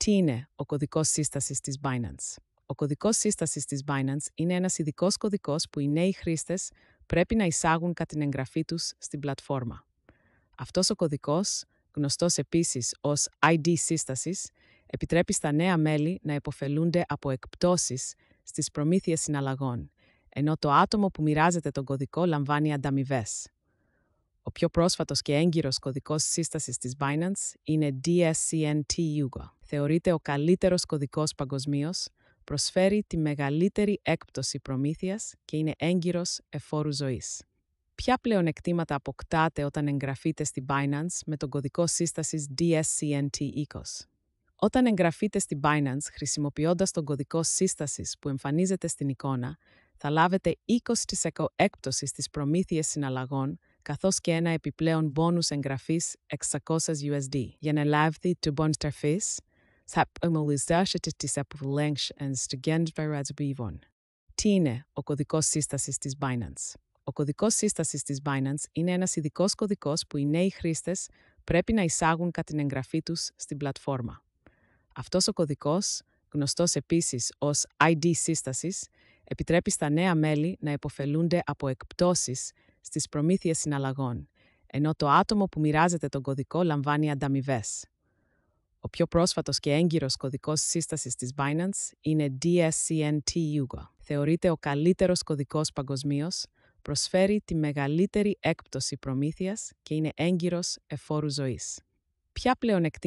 Τι είναι ο κωδικός σύστασης της Binance? Ο κωδικός σύστασης της Binance είναι ένας ειδικός κωδικός που οι νέοι χρήστες πρέπει να εισάγουν κατά την εγγραφή τους στην πλατφόρμα. Αυτός ο κωδικός, γνωστός επίσης ως ID σύστασης, επιτρέπει στα νέα μέλη να υποφελούνται από εκπτώσεις στις προμήθειες συναλλαγών, ενώ το άτομο που μοιράζεται τον κωδικό λαμβάνει ανταμοιβές. Ο πιο πρόσφατος και έγκυρος κωδικός σύστασης της Binance είναι DSCN-TUGO. Θεωρείται ο καλύτερος κωδικός παγκοσμίως, προσφέρει τη μεγαλύτερη έκπτωση προμήθειας και είναι έγκυρος εφόρου ζωής. Ποια πλεονεκτήματα αποκτάτε όταν εγγραφείτε στη Binance με τον κωδικό σύστασης DSCN-TUGO? Όταν εγγραφείτε στη Binance χρησιμοποιώντας τον κωδικό σύστασης που εμφανίζεται στην εικόνα, θα λάβετε 20% έκπτωση στις προμήθειες συναλλαγών, καθώς και ένα επιπλέον μπόνους εγγραφής 600 USD. Για να λάβετε το μπόνους τραφής, θα ομολυζάσετε τις αποφυλέγγες στο γέντρος. Τι είναι ο κωδικός σύστασης της Binance? Ο κωδικός σύστασης της Binance είναι ένας ειδικός κωδικός που οι νέοι χρήστες πρέπει να εισάγουν κατά την εγγραφή τους στην πλατφόρμα. Αυτός ο κωδικός, γνωστός επίσης ως ID σύστασης, επιτρέπει στα νέα μέλη να υποφελούνται από εκπτώσεις στις προμήθειες συναλλαγών, ενώ το άτομο που μοιράζεται τον κωδικό λαμβάνει ανταμοιβές. Ο πιο πρόσφατος και έγκυρος κωδικός σύστασης της Binance είναι DSCN-TUGO. Θεωρείται ο καλύτερος κωδικός παγκοσμίως, προσφέρει τη μεγαλύτερη έκπτωση προμήθειας και είναι έγκυρος εφόρου ζωής. Ποια πλεονεκτήματα